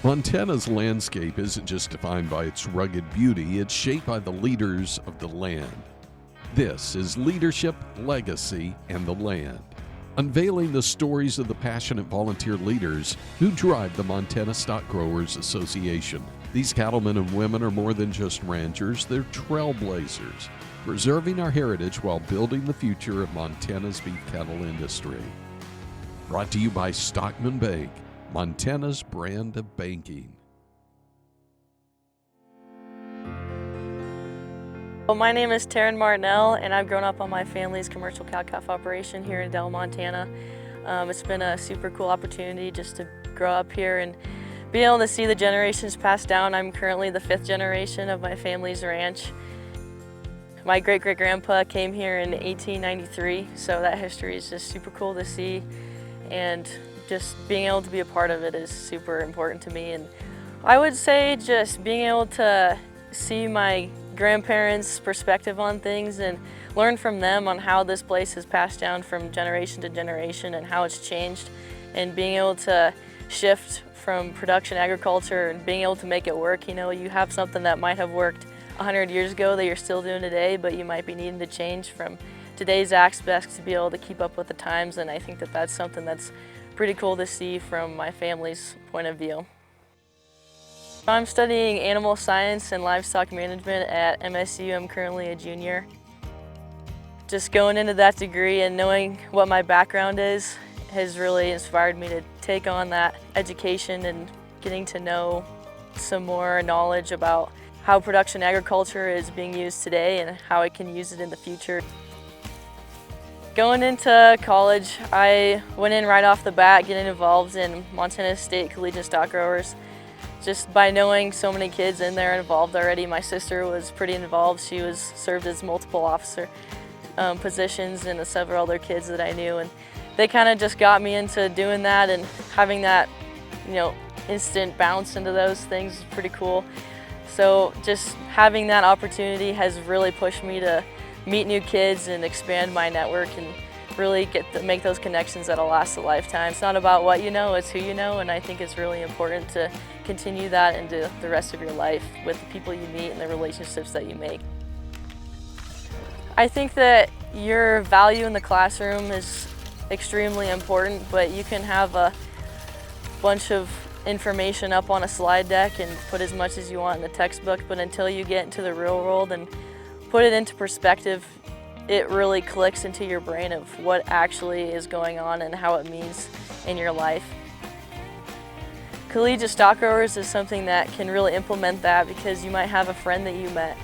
Montana's landscape isn't just defined by its rugged beauty, it's shaped by the leaders of the land. This is Leadership, Legacy, and the Land, unveiling the stories of the passionate volunteer leaders who drive the Montana Stockgrowers Association. These cattlemen and women are more than just ranchers, they're trailblazers, preserving our heritage while building the future of Montana's beef cattle industry. Brought to you by Stockman Bank, Montana's brand of banking. Well, my name is Taryn Martinell, and I've grown up on my family's commercial cow-calf operation here in Dell, Montana. It's been a super cool opportunity just to grow up here and be able to see the generations passed down. I'm currently the 5th generation of my family's ranch. My great-great-grandpa came here in 1893, so that history is just super cool to see, and just being able to be a part of it is super important to me. And I would say just being able to see my grandparents' perspective on things and learn from them on how this place has passed down from generation to generation and how it's changed, and being able to shift from production agriculture and being able to make it work. You know, you have something that might have worked 100 years ago that you're still doing today, but you might be needing to change from today's aspects to be able to keep up with the times, and I think that that's something that's pretty cool to see from my family's point of view. I'm studying animal science and livestock management at MSGA. I'm currently a junior. Just going into that degree and knowing what my background is has really inspired me to take on that education and getting to know some more knowledge about how production agriculture is being used today and how I can use it in the future. Going into college, I went in right off the bat getting involved in Montana State Collegiate Stockgrowers. Just by knowing so many kids in there involved already. My sister was pretty involved. She served as multiple officer positions, and several other kids that I knew, and they kind of just got me into doing that, and having that, instant bounce into those things is pretty cool. So just having that opportunity has really pushed me to meet new kids and expand my network and really get to make those connections that'll last a lifetime. It's not about what you know, it's who you know, and I think it's really important to continue that into the rest of your life with the people you meet and the relationships that you make. I think that your value in the classroom is extremely important, but you can have a bunch of information up on a slide deck and put as much as you want in the textbook, but until you get into the real world and put it into perspective, it really clicks into your brain of what actually is going on and how it means in your life. Collegiate Stockgrowers is something that can really implement that, because you might have a friend that you met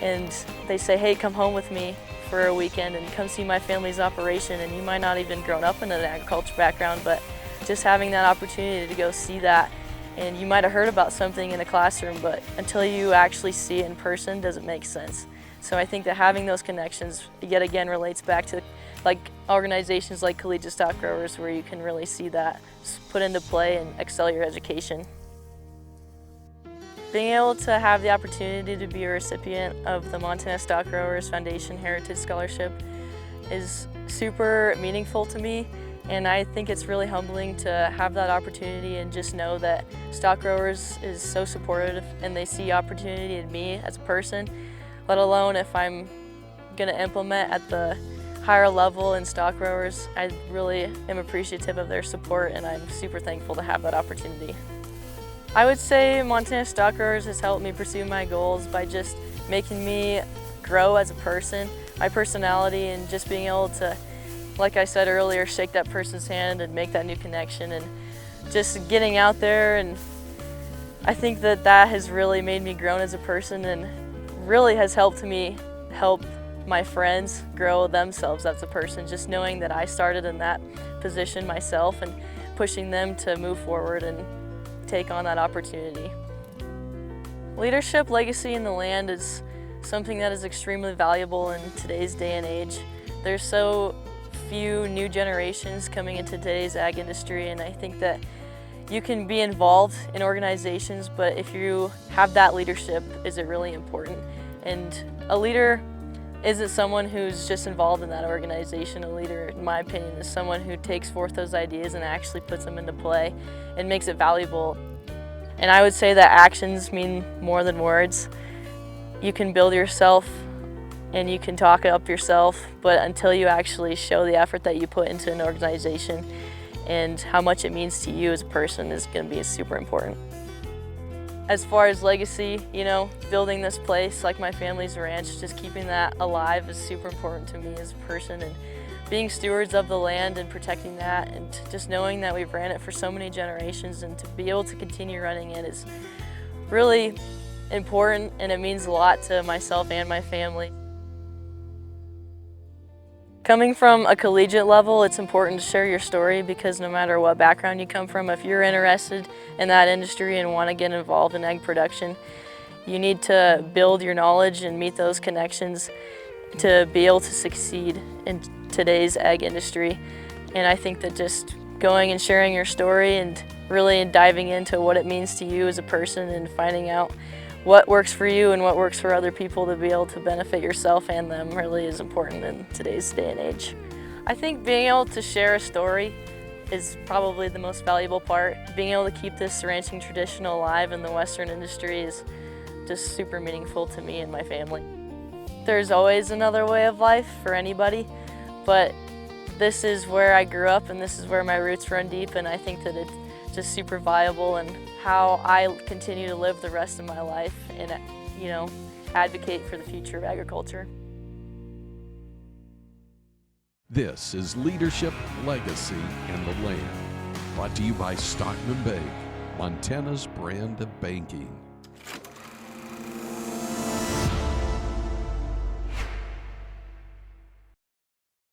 and they say, hey, come home with me for a weekend and come see my family's operation, and you might not even grown up in an agriculture background, but just having that opportunity to go see that, and you might have heard about something in a classroom, but until you actually see it in person, doesn't make sense. So I think that having those connections, yet again, relates back to organizations like Collegiate Stockgrowers, where you can really see that put into play and excel your education. Being able to have the opportunity to be a recipient of the Montana Stockgrowers Foundation Heritage Scholarship is super meaningful to me, and I think it's really humbling to have that opportunity and just know that Stockgrowers is so supportive and they see opportunity in me as a person, let alone if I'm going to implement at the higher level in Stockgrowers. I really am appreciative of their support, and I'm super thankful to have that opportunity. I would say Montana Stockgrowers has helped me pursue my goals by just making me grow as a person, my personality, and just being able to, like I said earlier, shake that person's hand and make that new connection, and just getting out there. And I think that that has really made me grow as a person and really has helped me help my friends grow themselves as a person, just knowing that I started in that position myself and pushing them to move forward and take on that opportunity. Leadership, legacy, and the land is something that is extremely valuable in today's day and age. There's so few new generations coming into today's ag industry, and I think that you can be involved in organizations, but if you have that leadership, is it really important? And a leader isn't someone who's just involved in that organization. A leader, in my opinion, is someone who takes forth those ideas and actually puts them into play and makes it valuable. And I would say that actions mean more than words. You can build yourself and you can talk up yourself, but until you actually show the effort that you put into an organization and how much it means to you as a person is going to be super important. As far as legacy, building this place like my family's ranch, just keeping that alive is super important to me as a person, and being stewards of the land and protecting that, and just knowing that we've ran it for so many generations, and to be able to continue running it is really important, and it means a lot to myself and my family. Coming from a collegiate level, it's important to share your story, because no matter what background you come from, if you're interested in that industry and want to get involved in egg production, you need to build your knowledge and meet those connections to be able to succeed in today's egg industry. And I think that just going and sharing your story and really diving into what it means to you as a person and finding out what works for you and what works for other people to be able to benefit yourself and them really is important in today's day and age. I think being able to share a story is probably the most valuable part. Being able to keep this ranching tradition alive in the Western industry is just super meaningful to me and my family. There's always another way of life for anybody, but this is where I grew up and this is where my roots run deep, and I think that it's just super viable and how I continue to live the rest of my life and, advocate for the future of agriculture. This is Leadership, Legacy, and the Land. Brought to you by Stockman Bank, Montana's brand of banking.